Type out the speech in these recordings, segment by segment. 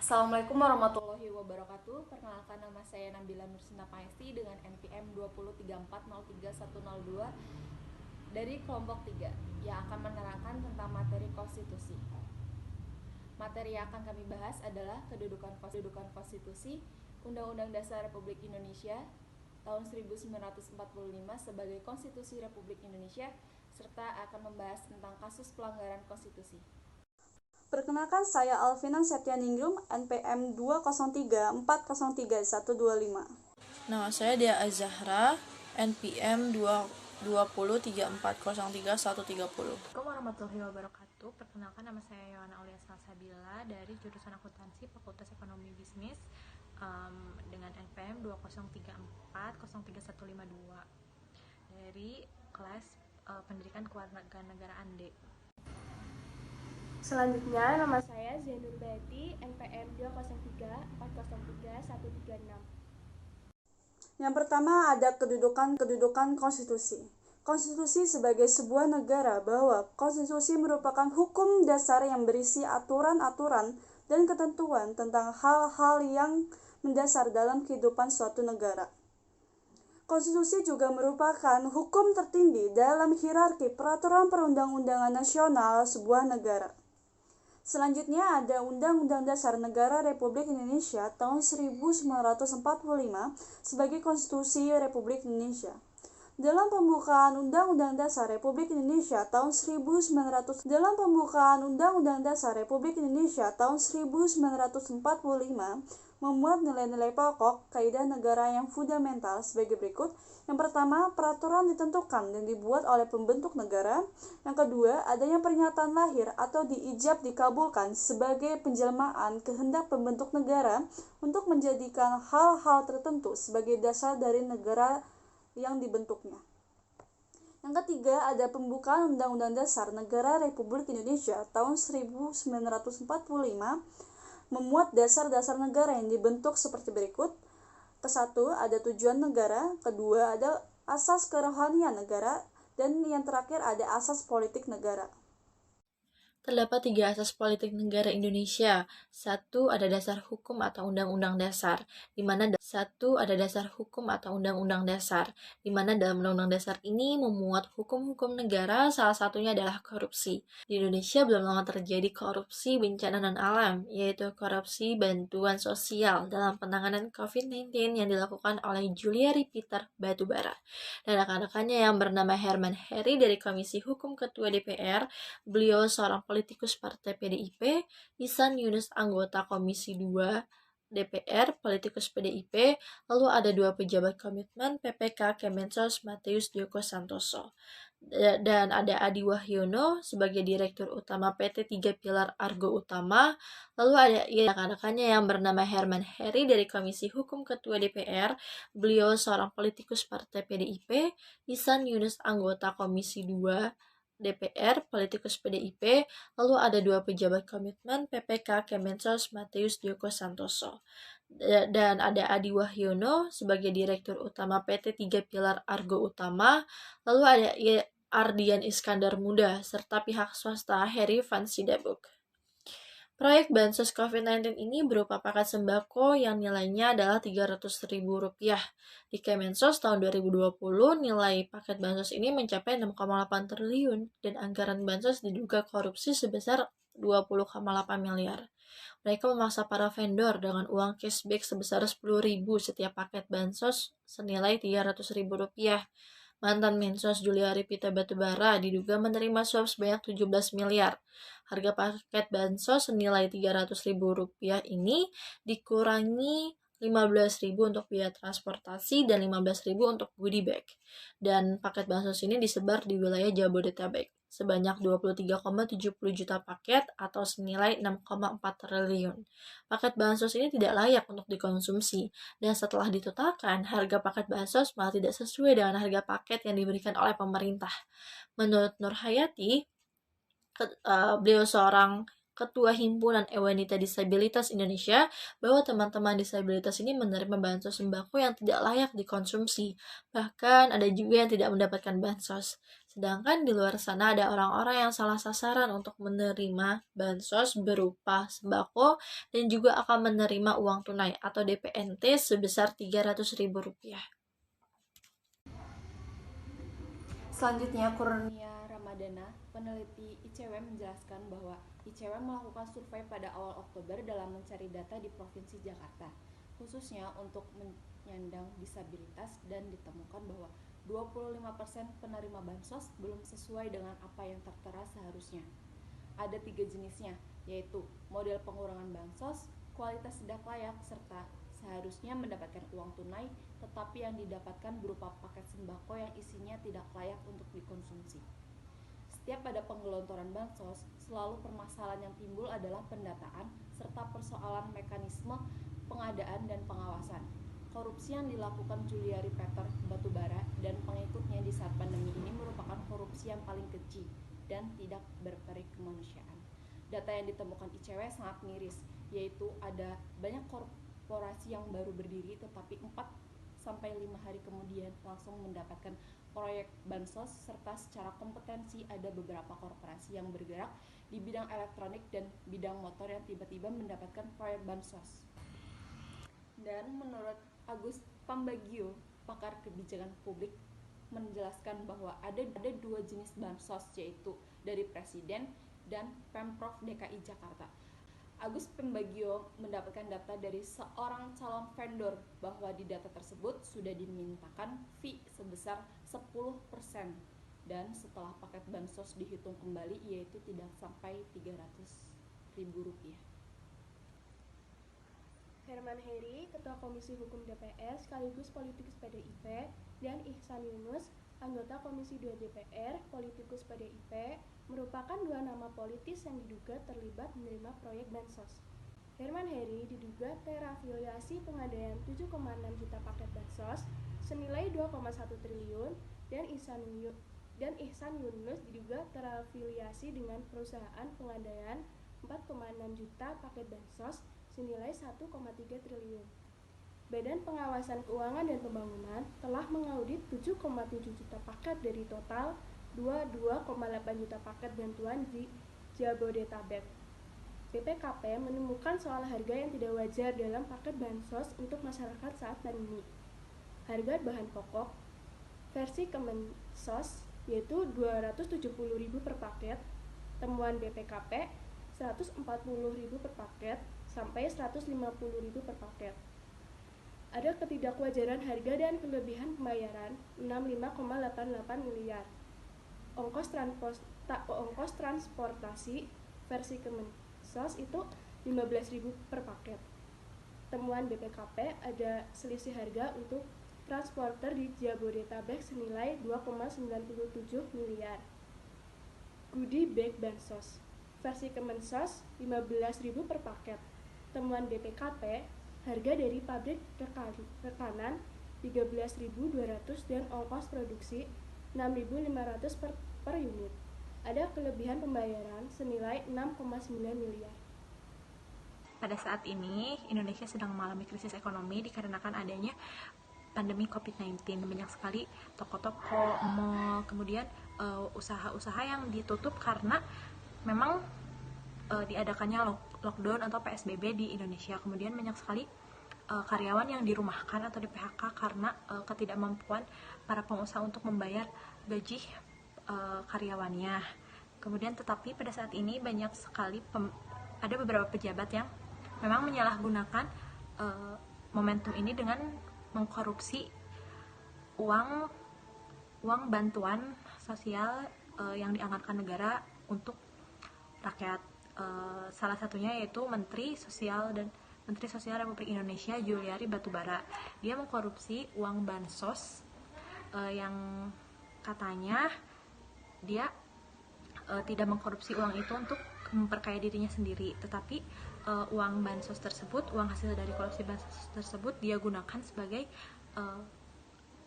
Assalamualaikum warahmatullahi wabarakatuh. Perkenalkan, nama saya Nabila Nursinta Paesti dengan NPM 2034031102 dari kelompok 3 yang akan menerangkan tentang materi konstitusi. Materi yang akan kami bahas adalah kedudukan konstitusi Undang-Undang Dasar Republik Indonesia tahun 1945 sebagai Konstitusi Republik Indonesia, serta akan membahas tentang kasus pelanggaran konstitusi. Perkenalkan, saya Alfinan Septianingrum, NPM 203403125. Nama saya Dia Azahra, NPM 2034031130. Assalamualaikum warahmatullahi wabarakatuh. Perkenalkan, nama saya Yohana Aulia Salsabila dari jurusan Akuntansi Fakultas Ekonomi Bisnis dengan NPM 2034031152 dari kelas Pendidikan Kewarganegaraan D. Selanjutnya, nama saya Zainur Bayati, NPM 203403136. Yang pertama ada kedudukan konstitusi. Konstitusi sebagai sebuah negara, bahwa konstitusi merupakan hukum dasar yang berisi aturan-aturan dan ketentuan tentang hal-hal yang mendasar dalam kehidupan suatu negara. Konstitusi juga merupakan hukum tertinggi dalam hierarki peraturan perundang-undangan nasional sebuah negara. Selanjutnya ada Undang-Undang Dasar Negara Republik Indonesia tahun 1945 sebagai Konstitusi Republik Indonesia. Dalam pembukaan Undang-Undang Dasar Republik Indonesia tahun 1945 memuat nilai-nilai pokok kaidah negara yang fundamental sebagai berikut. Yang pertama, peraturan ditentukan dan dibuat oleh pembentuk negara. Yang kedua, adanya pernyataan lahir atau diijab dikabulkan sebagai penjelmaan kehendak pembentuk negara untuk menjadikan hal-hal tertentu sebagai dasar dari negara yang dibentuknya. Yang ketiga, ada pembukaan Undang-Undang Dasar Negara Republik Indonesia tahun 1945 memuat dasar-dasar negara yang dibentuk seperti berikut. Kesatu, ada tujuan negara. Kedua, ada asas kerohanian negara. Dan yang terakhir, ada asas politik negara. Terdapat 3 asas politik negara Indonesia. 1. Ada dasar hukum atau undang-undang dasar, di mana dalam undang-undang dasar ini memuat hukum-hukum negara, salah satunya adalah korupsi. Di Indonesia belum lama terjadi korupsi bencana non-alam, yaitu korupsi bantuan sosial dalam penanganan COVID-19 yang dilakukan oleh Juliari Peter Batubara dan rekan-rekannya yang bernama Herman Heri dari Komisi Hukum Ketua DPR. Beliau seorang politikus Partai PDIP, Ihsan Yunus anggota Komisi 2 DPR, politikus PDIP, lalu ada 2 pejabat komitmen PPK Kemensos Matius Djoko Santoso, dan ada Adi Wahyono sebagai Direktur Utama PT 3 Pilar Argo Utama, lalu ada rekan-rekannya yang bernama Herman Heri dari Komisi Hukum Ketua DPR, beliau seorang politikus Partai PDIP, Ihsan Yunus anggota Komisi 2 DPR, politikus PDIP, lalu ada 2 pejabat komitmen PPK Kemensos Matius Djoko Santoso, dan ada Adi Wahyono sebagai Direktur Utama PT 3 Pilar Argo Utama, lalu ada Ardian Iskandar Muda, serta pihak swasta Heri Van Sidabuk. Proyek Bansos COVID-19 ini berupa paket sembako yang nilainya adalah Rp300.000. Di Kemensos tahun 2020, nilai paket Bansos ini mencapai 6,8 triliun dan anggaran Bansos diduga korupsi sebesar 20,8 miliar. Mereka memaksa para vendor dengan uang cashback sebesar Rp10.000 setiap paket Bansos senilai Rp300.000. Mantan Mensos Juliari Peter Batubara diduga menerima suap sebanyak 17 miliar. Harga paket bansos senilai Rp300.000 ini dikurangi Rp15.000 untuk biaya transportasi dan Rp15.000 untuk goodie bag. Dan paket bansos ini disebar di wilayah Jabodetabek sebanyak 23,70 juta paket atau senilai 6,4 triliun. Paket bansos ini tidak layak untuk dikonsumsi, dan setelah ditotalkan, harga paket bansos malah tidak sesuai dengan harga paket yang diberikan oleh pemerintah. Menurut Nur Hayati, beliau seorang Ketua Himpunan Wanita Disabilitas Indonesia bahwa teman-teman disabilitas ini menerima bansos sembako yang tidak layak dikonsumsi. Bahkan ada juga yang tidak mendapatkan bansos. Sedangkan di luar sana ada orang-orang yang salah sasaran untuk menerima bansos berupa sembako dan juga akan menerima uang tunai atau DPNT sebesar Rp300.000. Selanjutnya, Kurnia Ramadana, peneliti ICW, menjelaskan bahwa ICW melakukan survei pada awal Oktober dalam mencari data di Provinsi Jakarta, khususnya untuk penyandang disabilitas, dan ditemukan bahwa 25% penerima bansos belum sesuai dengan apa yang tertera seharusnya. Ada 3 jenisnya, yaitu model pengurangan bansos, kualitas tidak layak, serta seharusnya mendapatkan uang tunai, tetapi yang didapatkan berupa paket sembako yang isinya tidak layak untuk dikonsumsi. Setiap pada penggelontoran bansos, selalu permasalahan yang timbul adalah pendataan serta persoalan mekanisme pengadaan dan pengawasan. Korupsi yang dilakukan Juliari Peter Batubara dan pengikutnya di saat pandemi ini merupakan korupsi yang paling keji dan tidak berperi kemanusiaan. Data yang ditemukan ICW sangat miris, yaitu ada banyak korporasi yang baru berdiri tetapi 4-5 hari kemudian langsung mendapatkan proyek bansos, serta secara kompetensi ada beberapa korporasi yang bergerak di bidang elektronik dan bidang motor yang tiba-tiba mendapatkan proyek bansos. Dan menurut Agus Pambagio, pakar kebijakan publik, menjelaskan bahwa ada 2 jenis bansos, yaitu dari Presiden dan Pemprov DKI Jakarta. Agus Pambagio mendapatkan data dari seorang calon vendor bahwa di data tersebut sudah dimintakan fee sebesar 10% dan setelah paket bansos dihitung kembali yaitu tidak sampai Rp300.000. Herman Heri, Ketua Komisi Hukum DPR sekaligus politikus PDIP, dan Ihsan Yunus, anggota Komisi 2 DPR, politikus PDIP, merupakan 2 nama politis yang diduga terlibat menerima proyek bansos. Herman Heri diduga terafiliasi pengadaan 7,6 juta paket bansos senilai 2,1 triliun dan Ihsan Yunus diduga terafiliasi dengan perusahaan pengadaan 4,6 juta paket bansos senilai 1,3 triliun. Badan Pengawasan Keuangan dan Pembangunan telah mengaudit 7,7 juta paket dari total 22,8 juta paket bantuan di Jabodetabek. BPKP menemukan soal harga yang tidak wajar dalam paket bansos untuk masyarakat saat pandemi. Harga bahan pokok versi Kemensos yaitu Rp270.000 per paket, temuan BPKP Rp140.000 per paket sampai Rp150.000 per paket. Ada ketidakwajaran harga dan kelebihan pembayaran 65,88 miliar. Ongkos transportasi versi Kemensos itu Rp15.000 per paket. Temuan BPKP ada selisih harga untuk transporter di Jabodetabek senilai 2,97 miliar. Goodie bag bansos versi Kemensos Rp15.000 per paket. Temuan BPKP, harga dari pabrik rekanan Rp13.200 dan ongkos produksi Rp6.500 per unit. Ada kelebihan pembayaran senilai 6,9 miliar. Pada saat ini, Indonesia sedang mengalami krisis ekonomi dikarenakan adanya pandemi COVID-19. Banyak sekali toko-toko, mall, kemudian usaha-usaha yang ditutup karena memang diadakannya lockdown atau PSBB di Indonesia. Kemudian banyak sekali karyawan yang dirumahkan atau di PHK karena ketidakmampuan para pengusaha untuk membayar gaji karyawannya. Kemudian tetapi pada saat ini banyak sekali ada beberapa pejabat yang memang menyalahgunakan momentum ini dengan mengkorupsi uang bantuan sosial yang dianggarkan negara untuk rakyat. Salah satunya yaitu Menteri Sosial Republik Indonesia Juliari Batubara. Dia mengkorupsi uang bansos yang katanya dia tidak mengkorupsi uang itu untuk memperkaya dirinya sendiri, tetapi uang bansos tersebut, uang hasil dari korupsi bansos tersebut dia gunakan sebagai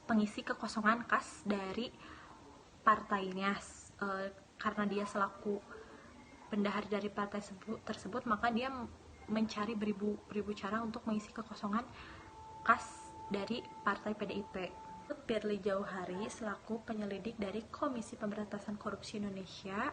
pengisi kekosongan kas dari partainya, karena dia selaku bendahara dari partai tersebut, maka dia mencari beribu cara untuk mengisi kekosongan kas dari partai PDIP. Firly Jauhari selaku penyelidik dari Komisi Pemberantasan Korupsi Indonesia,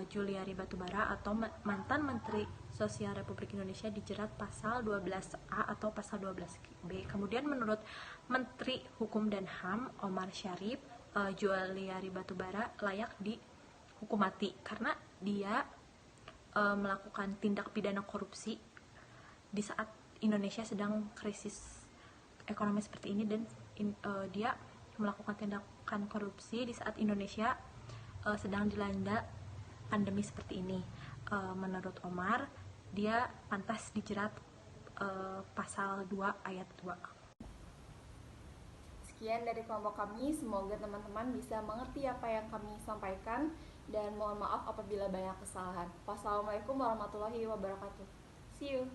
Juliari Batubara atau mantan Menteri Sosial Republik Indonesia dijerat pasal 12A atau pasal 12B. Kemudian menurut Menteri Hukum dan HAM Omar Syarif, Juliari Batubara layak dihukum mati karena dia melakukan tindak pidana korupsi di saat Indonesia sedang krisis ekonomi seperti ini, dan dia melakukan tindakan korupsi di saat Indonesia sedang dilanda pandemi seperti ini. Menurut Omar, dia pantas dijerat pasal 2 ayat 2. Sekian dari kelompok kami, semoga teman-teman bisa mengerti apa yang kami sampaikan dan mohon maaf apabila banyak kesalahan. Wassalamualaikum warahmatullahi wabarakatuh. See you.